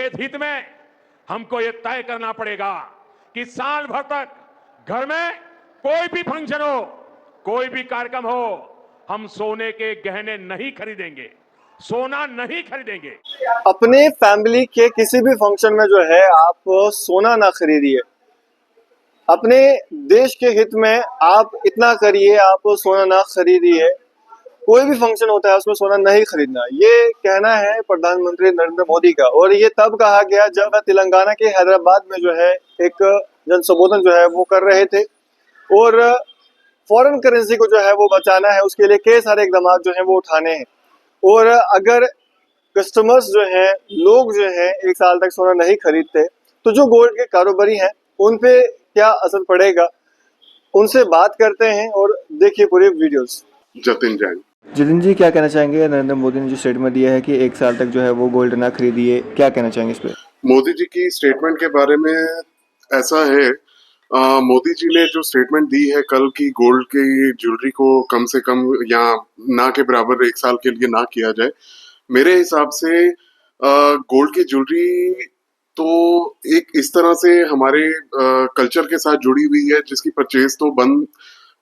देश हित में हमको ये तय करना पड़ेगा कि साल भर तक घर में कोई भी फंक्शन हो, कोई भी कार्यक्रम हो, हम सोने के गहने नहीं खरीदेंगे, सोना नहीं खरीदेंगे। अपने फैमिली के किसी भी फंक्शन में जो है आप सोना ना खरीदिए। अपने देश के हित में आप इतना करिए, आप सोना ना खरीदिए। कोई भी फंक्शन होता है उसमें सोना नहीं खरीदना, ये कहना है प्रधानमंत्री नरेंद्र मोदी का। और ये तब कहा गया जब वह तेलंगाना के हैदराबाद में जो है एक जन संबोधन जो है वो कर रहे थे। और फॉरेन करेंसी को जो है वो बचाना है, उसके लिए कई सारे इकदाम जो है वो उठाने हैं। और अगर कस्टमर्स जो हैं, लोग जो हैं, एक साल तक सोना नहीं खरीदते तो जो गोल्ड के कारोबारी हैं उन पे क्या असर पड़ेगा, उनसे बात करते हैं और देखिए पूरी वीडियोस। जितिन जी, क्या कहना चाहेंगे? नरेंद्र मोदी ने जो स्टेटमेंट दिया है कि एक साल तक जो है वो गोल्ड ना खरीदिए, क्या कहना चाहेंगे इस पे? मोदी जी की स्टेटमेंट के बारे में ऐसा है, मोदी जी ने जो स्टेटमेंट दी है कल की गोल्ड की ज्वेलरी को कम से कम या ना के बराबर एक साल के लिए ना किया जाए, मेरे हिसाब से गोल्ड की ज्वेलरी तो एक इस तरह से हमारे कल्चर के साथ जुड़ी हुई है जिसकी परचेज तो बंद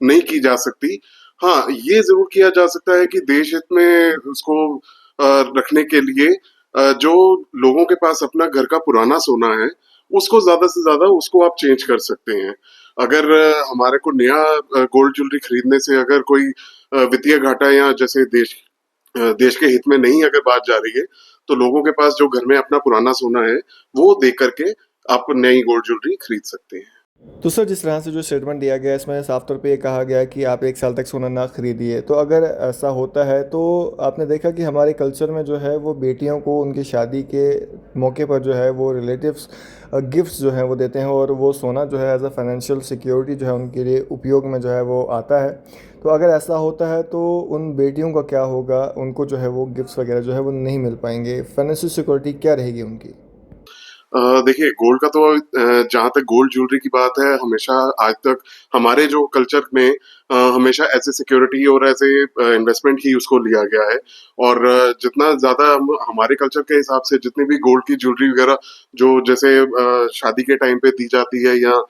नहीं की जा सकती। हाँ, ये जरूर किया जा सकता है कि देश हित में उसको रखने के लिए जो लोगों के पास अपना घर का पुराना सोना है उसको ज्यादा से ज्यादा उसको आप चेंज कर सकते हैं। अगर हमारे को नया गोल्ड ज्वेलरी खरीदने से अगर कोई वित्तीय घाटा या जैसे देश के हित में नहीं अगर बात जा रही है तो लोगों के पास जो घर में अपना पुराना सोना है वो दे करके आप नई गोल्ड ज्वेलरी खरीद सकते हैं। तो सर, जिस तरह से जो स्टेटमेंट दिया गया है इसमें साफ तौर पे ये कहा गया है कि आप एक साल तक सोना ना खरीदिए। तो अगर ऐसा होता है तो आपने देखा कि हमारे कल्चर में जो है वो बेटियों को उनकी शादी के मौके पर जो है वो रिलेटिव्स गिफ्ट्स जो हैं वो देते हैं और वो सोना जो है एज अ फाइनेंशियल सिक्योरिटी जो है उनके लिए उपयोग में जो है वो आता है। तो अगर ऐसा होता है तो उन बेटियों का क्या होगा? उनको जो है वो गिफ्ट्स वगैरह जो है वो नहीं मिल पाएंगे। फाइनेंशियल सिक्योरिटी क्या रहेगी उनकी? देखिए, गोल्ड का तो जहाँ तक गोल्ड ज्वेलरी की बात है, हमेशा आज तक हमारे जो कल्चर में हमेशा ऐसे सिक्योरिटी और ऐसे इन्वेस्टमेंट ही उसको लिया गया है। और जितना ज्यादा हमारे कल्चर के हिसाब से जितनी भी गोल्ड की ज्वेलरी वगैरह जो जैसे शादी के टाइम पे दी जाती है या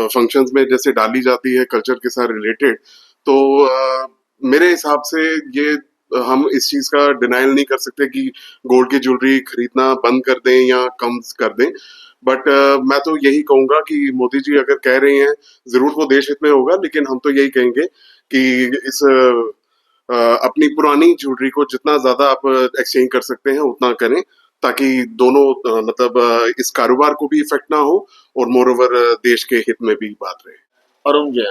फंक्शंस में जैसे डाली जाती है कल्चर के साथ रिलेटेड, तो मेरे हिसाब से ये हम इस चीज का डिनायल नहीं कर सकते कि गोल्ड की ज्वेलरी खरीदना बंद कर दें या कम कर दें। बट मैं तो यही कहूंगा कि मोदी जी अगर कह रहे हैं जरूर वो देश हित में होगा, लेकिन हम तो यही कहेंगे कि इस अपनी पुरानी ज्वेलरी को जितना ज्यादा आप एक्सचेंज कर सकते हैं उतना करें, ताकि दोनों मतलब इस कारोबार को भी इफेक्ट ना हो और मोर ओवर देश के हित में भी बात रहे।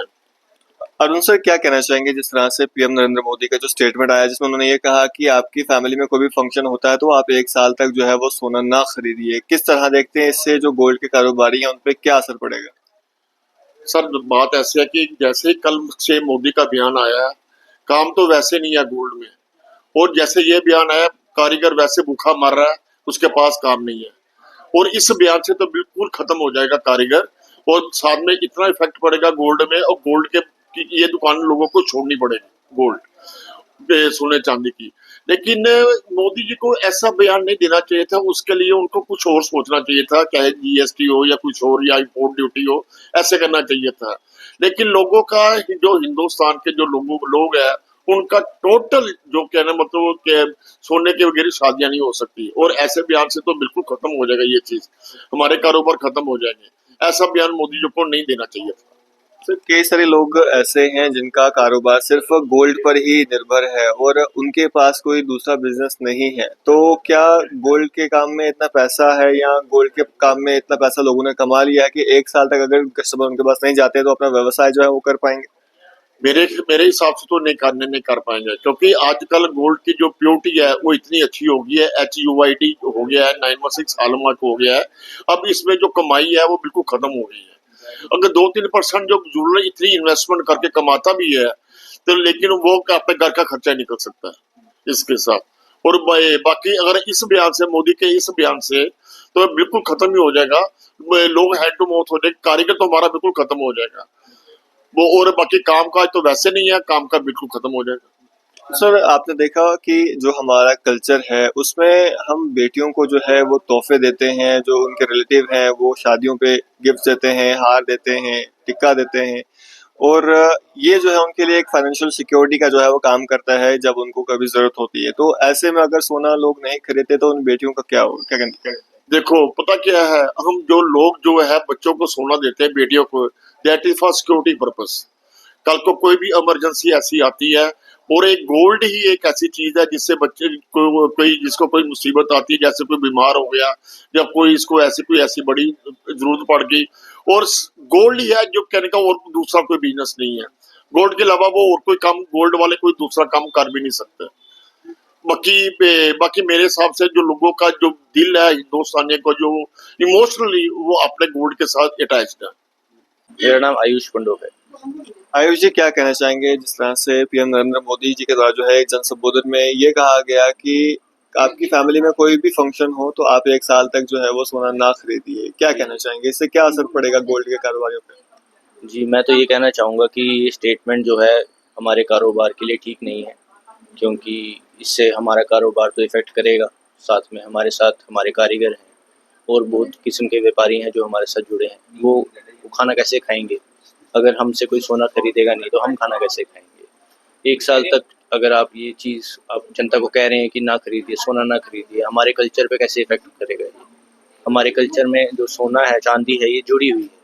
अरुण सर, क्या कहना चाहेंगे जिस तरह से पीएम नरेंद्र मोदी का जो स्टेटमेंट आया जिसमें उन्होंने ये कहा कि आपकी फैमिली में कोई भी फंक्शन होता है तो आप एक साल तक जो है वो सोना ना खरीदिए। किस तरह देखते हैं इससे जो गोल्ड के कारोबारी हैं उन पे क्या असर पड़ेगा? सर, बात ऐसी है कि जैसे ही कल से मोदी का बयान आया है, काम तो वैसे नहीं है गोल्ड में। और जैसे ये बयान आया, कारीगर वैसे भूखा मर रहा है, उसके पास काम नहीं है। और इस बयान से तो बिल्कुल खत्म हो जाएगा कारीगर, और साथ में इतना इफेक्ट पड़ेगा गोल्ड में, और गोल्ड के कि ये दुकान लोगों को छोड़नी पड़ेगी गोल्ड सोने चांदी की। लेकिन मोदी जी को ऐसा बयान नहीं देना चाहिए था, उसके लिए उनको कुछ और सोचना चाहिए था, चाहे जीएसटी हो या कुछ और या इंपोर्ट ड्यूटी हो, ऐसे करना चाहिए था। लेकिन लोगों का जो हिंदुस्तान के जो लोग हैं उनका टोटल जो कहना मतलब कि सोने के वगैरह शादियां नहीं हो सकती, और ऐसे बयान से तो बिल्कुल खत्म हो जाएगा ये चीज, हमारे कारोबार खत्म हो जाएंगे। ऐसा बयान मोदी जी को नहीं देना चाहिए था। सर, कई सारे लोग ऐसे हैं जिनका कारोबार सिर्फ गोल्ड पर ही निर्भर है और उनके पास कोई दूसरा बिजनेस नहीं है। तो क्या गोल्ड के काम में इतना पैसा है या गोल्ड के काम में इतना पैसा लोगों ने कमा लिया है कि एक साल तक अगर कस्टमर उनके पास नहीं जाते तो अपना व्यवसाय जो है वो कर पाएंगे? मेरे हिसाब से तो नहीं कर पाएंगे, क्योंकि आजकल गोल्ड की जो प्योरिटी है वो इतनी अच्छी हो गई है, HUID हो गया है, 916 हॉलमार्क हो गया है। अब इसमें जो कमाई है वो बिल्कुल खत्म हो गई है। अगर 2-3% जो ज्वेलरी इतनी इन्वेस्टमेंट करके कमाता भी है तो लेकिन वो अपने घर का खर्चा निकल सकता है इसके साथ। और बाकी अगर इस बयान से, मोदी के इस बयान से, तो बिल्कुल खत्म ही हो जाएगा। लोग हैंड टू माउथ हो जाएंगे, कारीगर तो हमारा बिल्कुल खत्म हो जाएगा वो। और बाकी काम काज तो वैसे नहीं है, काम का बिल्कुल खत्म हो जाएगा। सर आपने देखा कि जो हमारा कल्चर है उसमें हम बेटियों को जो है वो तोहफे देते हैं, जो उनके रिलेटिव हैं वो शादियों पे गिफ्ट देते हैं, हार देते हैं, टिक्का देते हैं। और ये जो है उनके लिए एक फाइनेंशियल सिक्योरिटी का जो है वो काम करता है जब उनको कभी जरूरत होती है। तो ऐसे में अगर सोना लोग नहीं खरीदते तो उन बेटियों का क्या होगा, क्या कहते? देखो पता क्या है, हम जो लोग जो है बच्चों को सोना देते हैं बेटियों को, that is for security purpose. कल को कोई भी इमरजेंसी ऐसी आती है, और एक गोल्ड ही एक ऐसी चीज है जिससे बच्चे को कोई जिसको कोई मुसीबत आती है, जैसे कोई बीमार हो गया या कोई इसको ऐसी बड़ी जरूरत पड़ गई, और गोल्ड ही है जो कहने का, और दूसरा कोई बिजनेस नहीं है। गोल्ड के अलावा वो और कोई काम, गोल्ड वाले कोई दूसरा काम कर भी नहीं सकते। बाकी मेरे हिसाब से जो लोगों का जो दिल है हिंदुस्तानियों को, जो इमोशनली वो अपने गोल्ड के साथ अटैच्ड है। मेरा नाम आयुष पंडोक है। आयुष जी क्या कहना चाहेंगे, जिस तरह से पीएम नरेंद्र मोदी जी के द्वारा जो है एक जन संबोधन में ये कहा गया कि आपकी फैमिली में कोई भी फंक्शन हो तो आप 1 साल तक जो है वो सोना ना खरीदिए, क्या कहना चाहेंगे, इससे क्या असर पड़ेगा गोल्ड के कारोबारियों पे? जी, मैं तो ये कहना चाहूँगा कि ये स्टेटमेंट जो है हमारे कारोबार के लिए ठीक नहीं है, क्योंकि इससे हमारा कारोबार तो इफ़ेक्ट करेगा, साथ में हमारे साथ हमारे कारीगर हैं और बहुत किस्म के व्यापारी हैं जो हमारे साथ जुड़े हैं। वो खाना कैसे खाएंगे? अगर हमसे कोई सोना खरीदेगा नहीं तो हम खाना कैसे खाएंगे? 1 साल तक अगर आप ये चीज़ आप जनता को कह रहे हैं कि ना खरीदिए, सोना ना खरीदिए, हमारे कल्चर पे कैसे इफ़ेक्ट करेगा ये? हमारे कल्चर में जो सोना है, चांदी है, ये जुड़ी हुई है।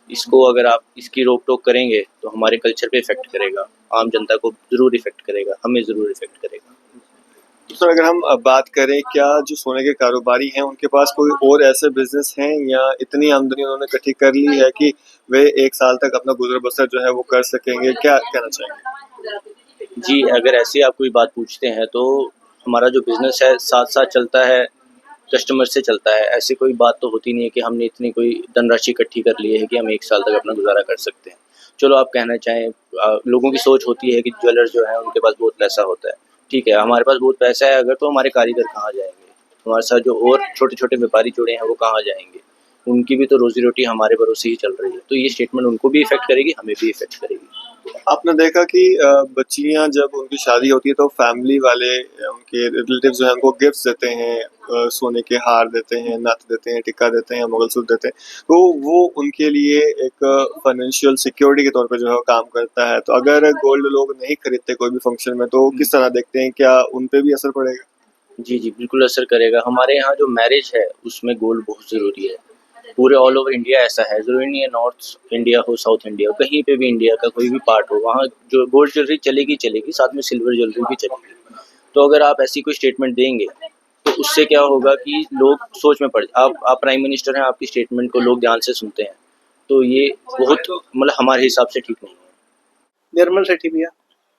इसको अगर आप इसकी रोक टोक करेंगे तो हमारे कल्चर पे इफेक्ट करेगा, आम जनता को ज़रूर इफेक्ट करेगा, हमें ज़रूर इफेक्ट करेगा। तो सर अगर हम बात करें, क्या जो सोने के कारोबारी हैं उनके पास कोई और ऐसे बिजनेस हैं या इतनी आमदनी उन्होंने इकट्ठी कर ली है कि वे 1 साल तक अपना गुजर बसर जो है वो कर सकेंगे, क्या कहना चाहेंगे? जी, अगर ऐसी आप कोई बात पूछते हैं तो हमारा जो बिज़नेस है साथ साथ चलता है, कस्टमर से चलता है। ऐसी कोई बात तो होती नहीं है कि हमने इतनी कोई धनराशि इकट्ठी कर ली है कि हम 1 साल तक अपना गुजारा कर सकते हैं। चलो आप कहना चाहें, लोगों की सोच होती है कि ज्वेलर्स जो है उनके पास बहुत पैसा होता है। ठीक है, हमारे पास बहुत पैसा है अगर, तो हमारे कारीगर कहाँ जाएंगे? हमारे साथ जो और छोटे छोटे व्यापारी जुड़े हैं वो कहाँ जाएंगे? उनकी भी तो रोजी रोटी हमारे भरोसे ही चल रही है। तो ये स्टेटमेंट उनको भी इफेक्ट करेगी, हमें भी इफेक्ट करेगी। आपने देखा कि बच्चियां जब उनकी शादी होती है तो फैमिली वाले उनके रिलेटिव जो है उनको गिफ्ट्स देते हैं, सोने के हार देते हैं, नथ देते हैं, टिक्का देते हैं, मंगलसूत्र देते हैं। तो वो उनके लिए एक फाइनेंशियल सिक्योरिटी के तौर पे जो है वो काम करता है। तो अगर गोल्ड लोग नहीं खरीदते कोई भी फंक्शन में तो किस तरह देखते हैं, क्या उन पे भी असर पड़ेगा? जी जी, बिल्कुल असर करेगा। हमारे यहाँ जो मैरिज है उसमें गोल्ड बहुत ज़रूरी है। पूरे ऑल ओवर इंडिया ऐसा है, ज़रूरी नहीं है नॉर्थ इंडिया हो, साउथ इंडिया हो, कहीं पे भी इंडिया का कोई भी पार्ट हो, वहाँ जो गोल्ड ज्वेलरी चलेगी चलेगी, साथ में सिल्वर ज्वेलरी भी चलेगी। तो अगर आप ऐसी कोई स्टेटमेंट देंगे तो उससे क्या होगा कि लोग सोच में पड़, आप प्राइम मिनिस्टर हैं, आपकी स्टेटमेंट को लोग ध्यान से सुनते हैं, तो ये बहुत मतलब हमारे हिसाब से ठीक नहीं है। निर्मल सेठी भैया।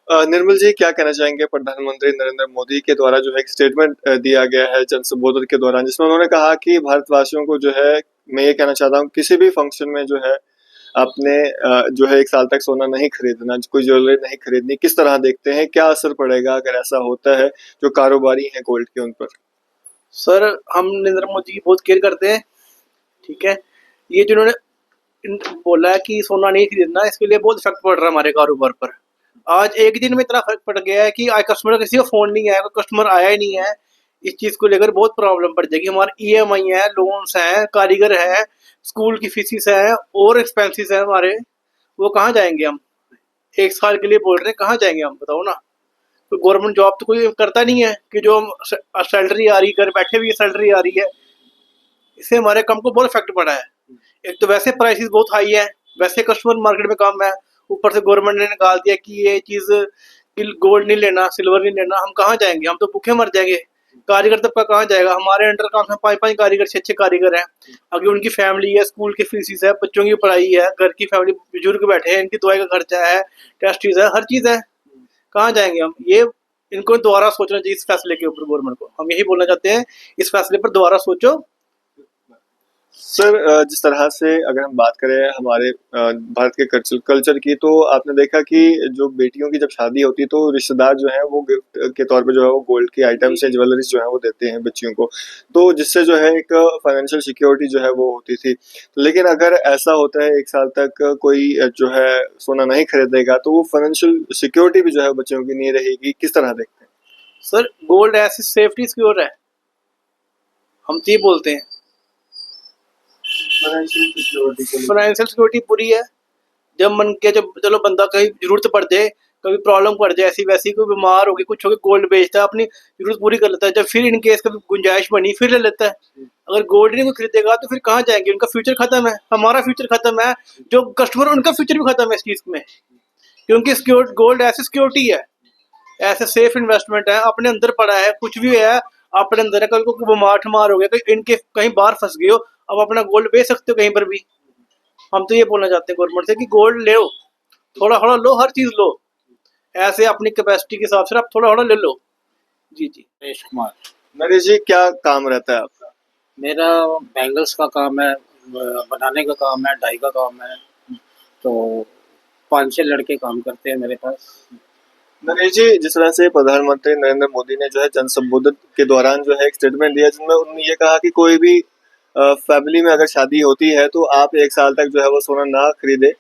निर्मल जी क्या कहना चाहेंगे, प्रधानमंत्री नरेंद्र मोदी के द्वारा जो है एक स्टेटमेंट दिया गया है जन संबोधन के दौरान, जिसमें उन्होंने कहा कि भारतवासियों को जो है, मैं ये कहना चाहता हूँ, किसी भी फंक्शन में जो है आपने जो है 1 साल तक सोना नहीं खरीदना, कोई ज्वेलरी नहीं खरीदनी। किस तरह देखते हैं, क्या असर पड़ेगा अगर ऐसा होता है जो कारोबारी हैं गोल्ड के उन पर? सर हम नरेंद्र मोदी की बहुत केयर करते हैं, ठीक है। ये जिन्होंने बोला है कि सोना नहीं खरीदना, इसके लिए बहुत इफेक्ट पड़ रहा है हमारे कारोबार पर। आज एक दिन में इतना फर्क पड़ गया है कि आज कस्टमर किसी को फोन नहीं आया, कोई कस्टमर आया ही नहीं है। इस चीज को लेकर बहुत प्रॉब्लम पड़ जाएगी। हमारे EMI है, लोन्स हैं, कारीगर है, स्कूल की फीसिस है और एक्सपेंसिस है हमारे, वो कहाँ जाएंगे हम? 1 साल के लिए बोल रहे हैं, कहाँ जाएंगे हम, बताओ ना। तो गवर्नमेंट जॉब तो कोई करता नहीं है कि जो सैलरी आ रही, घर बैठे भी सैलरी आ रही है। इससे हमारे काम को बहुत इफेक्ट पड़ा है। एक तो वैसे प्राइसेस बहुत हाई है, वैसे कस्टमर मार्केट में कम है, ऊपर से गवर्नमेंट ने निकाल दिया कि ये चीज गोल्ड नहीं लेना, सिल्वर नहीं लेना। हम कहाँ जाएंगे? हम तो भूखे मर जाएंगे। कारीगर तबका कहाँ जाएगा? हमारे अंडर काम से 5-5 कारीगर, 6-6 कारीगर हैं। अगर उनकी फैमिली है, स्कूल की फीसिस है, बच्चों की पढ़ाई है, घर की फैमिली, बुजुर्ग बैठे हैं, इनकी दवाई का खर्चा है, टेस्ट फीस है, हर चीज है। कहाँ जाएंगे हम? ये इनको दोबारा सोचना चाहिए इस फैसले के ऊपर। गवर्नमेंट को हम यही बोलना चाहते हैं, इस फैसले पर दोबारा सोचो। सर जिस तरह से अगर हम बात करें हमारे भारत के कल्चर की, तो आपने देखा कि जो बेटियों की जब शादी होती है तो रिश्तेदार जो है वो गिफ्ट के तौर पे जो है वो गोल्ड की आइटम्स या ज्वेलरीज जो है वो देते हैं बच्चियों को, तो जिससे जो है एक फाइनेंशियल सिक्योरिटी जो है वो होती थी। लेकिन अगर ऐसा होता है 1 साल तक कोई जो है सोना नहीं खरीदेगा, तो वो फाइनेंशियल सिक्योरिटी भी जो है बच्चों की नहीं रहेगी। किस तरह देखते हैं? सर गोल्ड ऐसी सेफ्टी सिक्योर है, हम तो ये बोलते हैं फाइनेंशियल सिक्योरिटी के लिए फाइनेंशियल सिक्योरिटी पूरी है। जब मन के जब चलो बंदा कहीं जरूरत पड़ जाए, कभी प्रॉब्लम पड़ जाए, ऐसी वैसी कोई बीमार हो गई कुछ हो गया, गोल्ड बेचता है, अपनी जरूरत पूरी कर लेता है। जब फिर इन केस कभी गुंजाइश बनी फिर ले लेता है। अगर गोल्ड नहीं कोई खरीदेगा तो फिर कहाँ जाएंगे, उनका फ्यूचर खत्म है, हमारा फ्यूचर खत्म है, जो कस्टमर उनका फ्यूचर भी खत्म है इस चीज में। क्योंकि सिक्योर गोल्ड ऐसी सिक्योरिटी है, ऐसे सेफ इन्वेस्टमेंट है, अपने अंदर पड़ा है, कुछ भी है अपने अंदर है। कल को बीमार ठमार हो गया, कहीं इनके कहीं बाहर फंस गए हो, अब अपना गोल्ड बेच सकते हो कहीं पर भी। हम तो ये बोलना चाहते हैं गवर्नमेंट से कि गोल्ड ले, थोड़ा थोड़ा लो, हर चीज लो, ऐसे अपनी कैपेसिटी के हिसाब से आप थोड़ा थोड़ा ले लो। जी जी। नरेश कुमार। नरेश जी, क्या काम रहता है आपका? मेरा बैंगल्स का काम है, बनाने का काम है, डाई का काम है। तो 5-6 लड़के काम करते हैं मेरे पास। नरेश जी, जिस तरह से प्रधानमंत्री नरेंद्र मोदी ने जो है जन संबोधन के दौरान जो है एक स्टेटमेंट दिया, जिसमें उन्होंने ये कहा कि कोई भी फैमिली में अगर शादी होती है तो आप 1 साल तक जो है वो सोना ना खरीदे।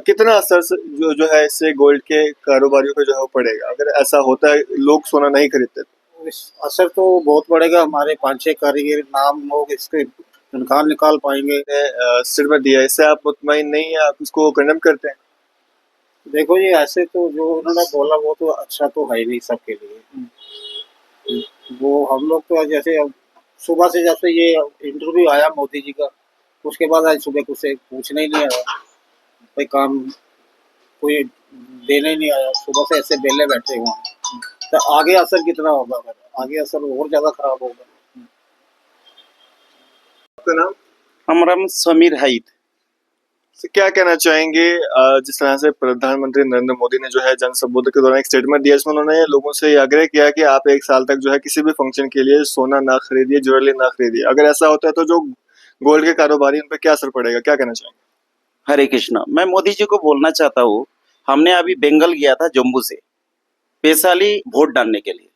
कितना असर जो है इससे गोल्ड के कारोबारियों पे जो है वो पड़ेगा, अगर ऐसा होता है लोग सोना नहीं खरीदते तो? इस असर तो बहुत पड़ेगा। हमारे 5-6 कारीगर नाम लोग इसके निकाल पाएंगे। स्टेटमेंट दिया, इससे आप मुतमईन नहीं है, आप इसको कंडेम करते हैं? देखो ये ऐसे तो जो उन्होंने बोला वो तो अच्छा तो है ही नहीं सबके लिए। वो हम लोग तो जैसे अब सुबह से जब से ये इंटरव्यू आया मोदी जी का, उसके बाद आज सुबह कुछ से पूछने ही नहीं आया, कोई काम कोई देने ही नहीं आया। सुबह से ऐसे बेले बैठे हुए हैं। तो आगे असर कितना होगा, अगर आगे असर और ज्यादा खराब होगा। आपका नाम? हमारा नाम समीर हाइद। तो क्या कहना चाहेंगे जिस तरह से प्रधानमंत्री नरेंद्र मोदी ने जो है जन संबोधन के दौरान एक स्टेटमेंट दिया, इसमें उन्होंने लोगों से ये आग्रह किया कि आप 1 साल तक जो है किसी भी फंक्शन के लिए सोना ना खरीदिए, ज्वेलरी ना खरीदिए। अगर ऐसा होता है तो जो गोल्ड के कारोबारी उन पर क्या असर पड़ेगा, क्या कहना चाहेंगे? हरे कृष्णा। मैं मोदी जी को बोलना चाहता हूँ, हमने अभी बंगाल गया था जम्मू से स्पेशली वोट डालने के लिए,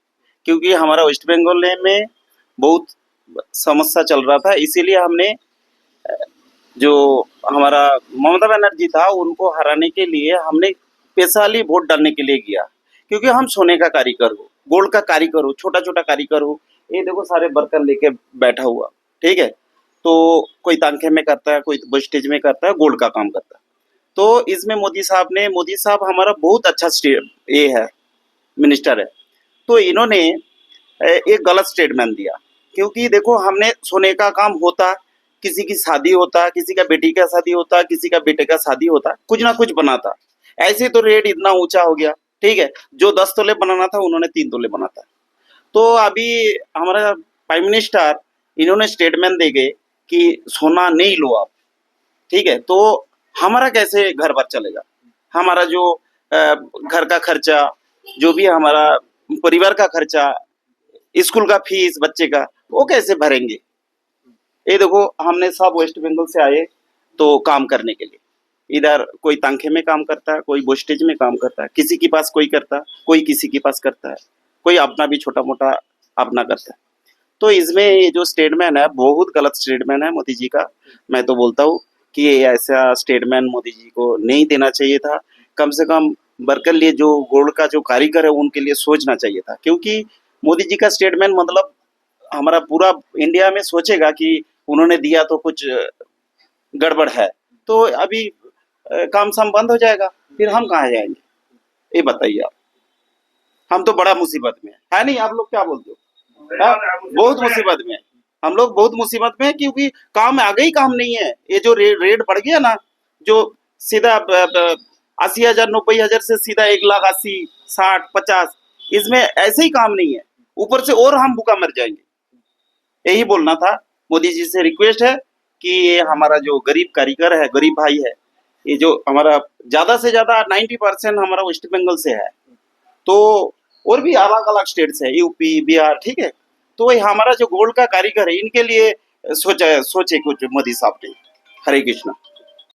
क्योंकि हमारा वेस्ट बंगाल में बहुत समस्या चल रहा था। इसीलिए हमने जो हमारा ममता बनर्जी था उनको हराने के लिए हमने स्पेशली वोट डालने के लिए गया, क्योंकि हम सोने का कारीगर हो, गोल्ड का कारीगर हो, छोटा छोटा कारीगर हो। ये देखो सारे बर्तन लेके बैठा हुआ, ठीक है। तो कोई तांखे में करता है, कोई वेस्टेज में करता है, गोल्ड का काम करता है। तो इसमें मोदी साहब हमारा बहुत अच्छा ये है, मिनिस्टर है। तो इन्होंने एक गलत स्टेटमेंट दिया, क्योंकि देखो हमने सोने का काम होता, किसी की शादी होता, किसी का बेटी का शादी होता, किसी का बेटे का शादी होता, कुछ ना कुछ बनाता। ऐसे तो रेट इतना ऊंचा हो गया, ठीक है। जो 10 तोले बनाना था उन्होंने 3 तोले बनाता। तो अभी हमारा प्राइम मिनिस्टर इन्होंने स्टेटमेंट दे गए कि सोना नहीं लो आप, ठीक है। तो हमारा कैसे घर बार चलेगा, हमारा जो घर का खर्चा, जो भी हमारा परिवार का खर्चा, स्कूल का फीस बच्चे का, वो कैसे भरेंगे। ये देखो हमने सब वेस्ट बंगाल से आए तो काम करने के लिए। इधर कोई तांखे में काम करता है, कोई वेस्टेज में काम करता है, किसी के पास कोई करता है, कोई किसी के पास करता है, कोई अपना भी छोटा मोटा अपना करता है। तो इसमें ये जो स्टेटमेंट है बहुत गलत स्टेटमेंट है मोदी जी का। मैं तो बोलता हूँ कि ये ऐसा स्टेटमेंट मोदी जी को नहीं देना चाहिए था। कम से कम वर्कर लिए जो गोल्ड का जो कारीगर है उनके लिए सोचना चाहिए था, क्योंकि मोदी जी का स्टेटमेंट मतलब हमारा पूरा इंडिया में सोचेगा कि उन्होंने दिया तो कुछ गड़बड़ है, तो अभी काम साम बंद हो जाएगा, फिर हम कहाँ जाएंगे, ये बताइए आप। हम तो बड़ा मुसीबत में है नहीं, आप लोग क्या बोलते हो? बहुत मुसीबत में है हम लोग, बहुत मुसीबत में है, क्योंकि काम आगे ही काम नहीं है। ये जो रेट बढ़ गया ना, जो सीधा 80,000 90,000 से सीधा 1,80,000 60 50, इसमें ऐसे ही काम नहीं है, ऊपर से और हम भूखा मर जाएंगे। यही बोलना था। मोदी जी से रिक्वेस्ट है कि ये हमारा जो गरीब कारीगर है, गरीब भाई है, ये जो हमारा ज्यादा से ज्यादा 90% हमारा वेस्ट बंगाल से है, तो और भी अलग अलग स्टेट से है, यूपी बिहार, ठीक है। तो ये हमारा जो गोल्ड का कारीगर है, इनके लिए सोचे कुछ मोदी साहब ने। हरे कृष्णा।